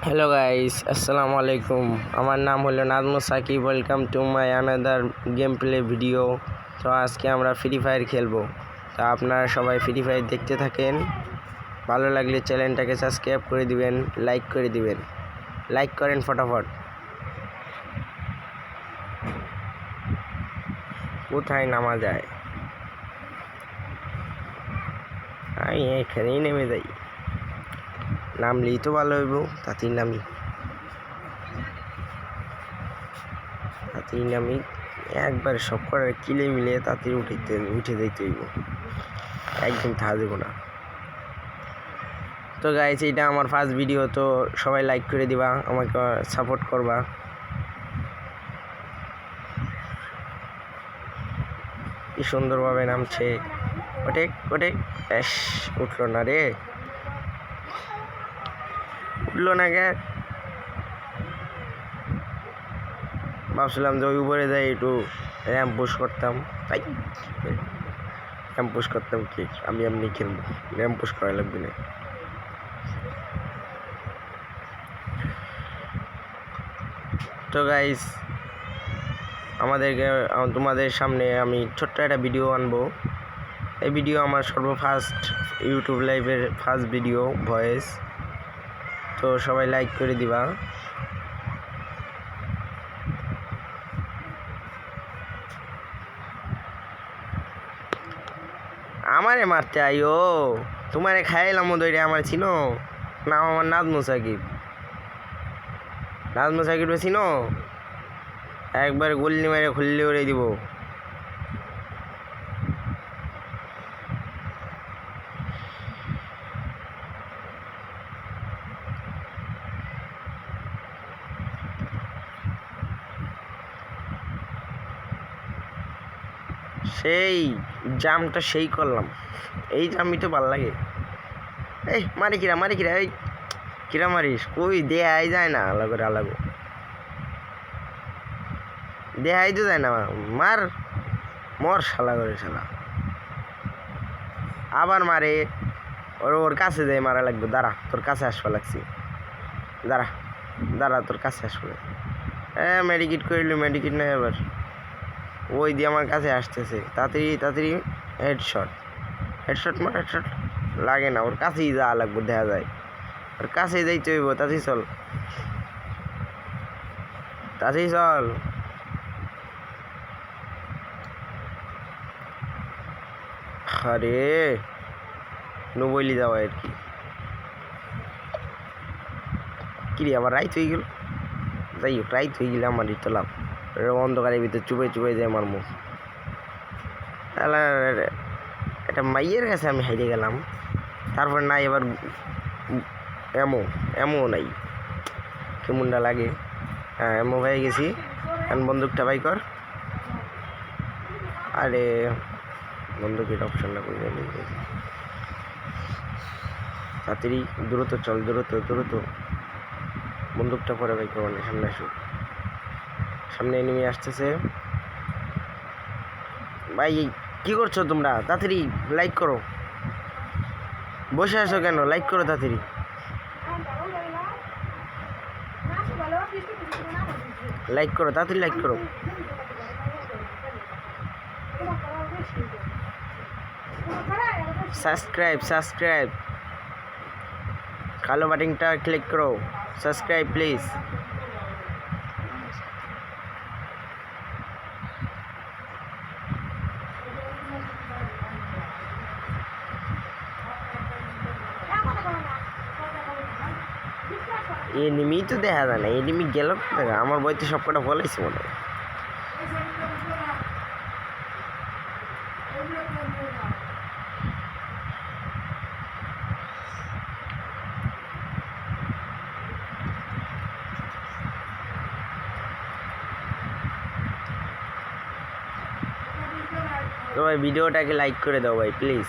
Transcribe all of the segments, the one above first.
Hello guys, আসসালামু আলাইকুম। আমার নাম হলো Nazmul Sakib. Welcome to my another game play video. তো আজকে আমরা ফ্রি ফায়ার খেলবো। তো আপনারা সবাই ফ্রি ফায়ার দেখতে থাকেন। ভালো লাগলে চ্যানেলটাকে সাবস্ক্রাইব করে দিবেন, লাইক করে দিবেন। লাইক করেন ফটাফট। কোথায় নামা যায়? আমি এখানেই নেমে যাই। নামলেই তো ভালো হইব, তাতেই নামি। আমি একবার সব করার কিলে মিলে তাতে উঠে যাইতে হইব, একদম থাকা দেবো না। তো গাইস, এইটা আমার ফার্স্ট ভিডিও, তো সবাই লাইক করে দিবা, আমাকে সাপোর্ট করবা। কি সুন্দরভাবে নামছে। ওটে ওটে এস, উঠলো না রে, উঠলো না গে। ভাবছিলাম যে ওই উপরে যাই একটু র্যাম্প পুশ করতাম। তাই র্যাম্প পুশ করতাম কি, আমি এমনি খেলবো, র্যাম্প পুশ করা লাগবে না। তো গাইস, তোমাদের সামনে আমি ছোট্ট একটা ভিডিও আনবো। এই ভিডিও আমার ফার্স্ট ইউটিউব লাইভের ফার্স্ট ভিডিও ভয়েস। তো সবাই লাইক করে দিবা। আমারে মারতে আইও, তোমারে খাইলাম দইরে। আমার চিনো? নাম আমার নাজমুল সাকিব। নাজমুল সাকিব চিনো? একবার গুল্লি মেরে খুললে উড়ে দিব। সেই জামটা সেই করলাম। এই জামই তো ভাল লাগে। এই মারি কিরা, এই কিরা মারিস? কই দেহাই যায় না, আলাগো দেহাই তো যায় না। মার, মর শালা করে শালা। আবার মারে, ওর কাছে যাই মারা লাগবে। দাঁড়া, তোর কাছে আসবা লাগছি। দাঁড়া তোর কাছে আসবে। হ্যাঁ, মেডিকেট করিলি, মেডিকেট নেই আবার। ওই দিয়ে আমার কাছে আসতেছে। তাড়াতাড়ি হেডশট মার, হেডশট লাগে না। ওর কাছেই যাওয়া লাগবে, দেখা যায়। ওর কাছেই যাইতে হইব। তাড়াতাড়ি চল। আরে নবইলি যাওয়া আর কি। কিরে আবার রাইত হয়ে গেল। যাই হোক, রাইত হয়ে গেলে আমার তো লাভ। অন্ধকারের ভিতরে চুপে যায় আমার মুখ। একটা মাইয়ের কাছে আমি হেরে গেলাম। তারপর নাই, এবার এমও নাই। কেমনটা লাগে। হ্যাঁ, এমও হয়ে গেছি। এখন বন্দুকটা বাই কর। আরে বন্দুকের অপশনটা করে তাড়াতাড়ি দ্রুত চল, দ্রুত। বন্দুকটা পরে বাই করবো না, সামনে আসুক। সামনে এনিমি আসতেছে। ভাই কি করছো তোমরা? তাড়াতাড়ি লাইক করো। বসে আসো কেন? লাইক করো তাড়াতাড়ি। লাইক করো, তাড়াতাড়ি লাইক করো। সাবস্ক্রাইব কালো বাটনটা ক্লিক করো। Subscribe please. এনিমি তো দেখা যায় না। এনিমি গেল কোথায়? আমার বইতে সব কটা বলেছে মনে হয়। তো ভাই, ভিডিওটাকে লাইক করে দাও ভাই, প্লিজ।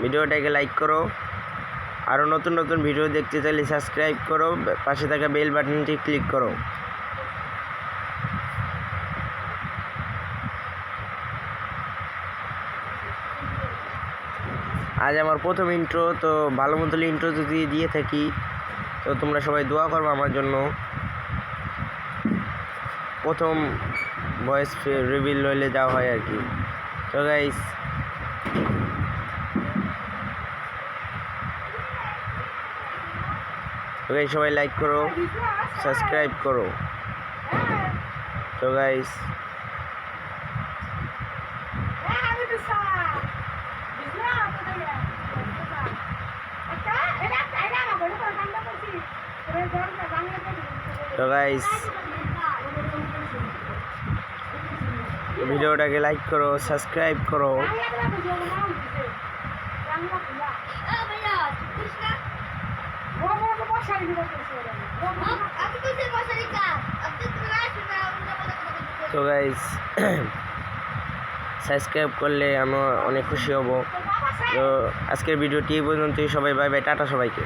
ভিডিওটাকে লাইক করো। আরও নতুন ভিডিও দেখতে চাইলে সাবস্ক্রাইব করো। পাশে থাকা বেল বাটনটি ক্লিক করো। আজ আমার প্রথম ইন্ট্রো, তো ভালো মতো ইন্ট্রো যদি দিয়ে থাকি তো তোমরা সবাই দোয়া করবে আমার জন্য। প্রথম ভয়েস রিভিল হইলে যাওয়া হয় আর কি। তো গাইস সবাই লাইক করো, সাবস্ক্রাইব করো। তো গাইস ভিডিওটাকে লাইক করো, সাবস্ক্রাইব করো। তো গাইস সাবস্ক্রাইব করলে আমি অনেক খুশি হব। তো আজকের ভিডিওটি এই পর্যন্তই। সবাই বাই বাই, টাটা সবাইকে।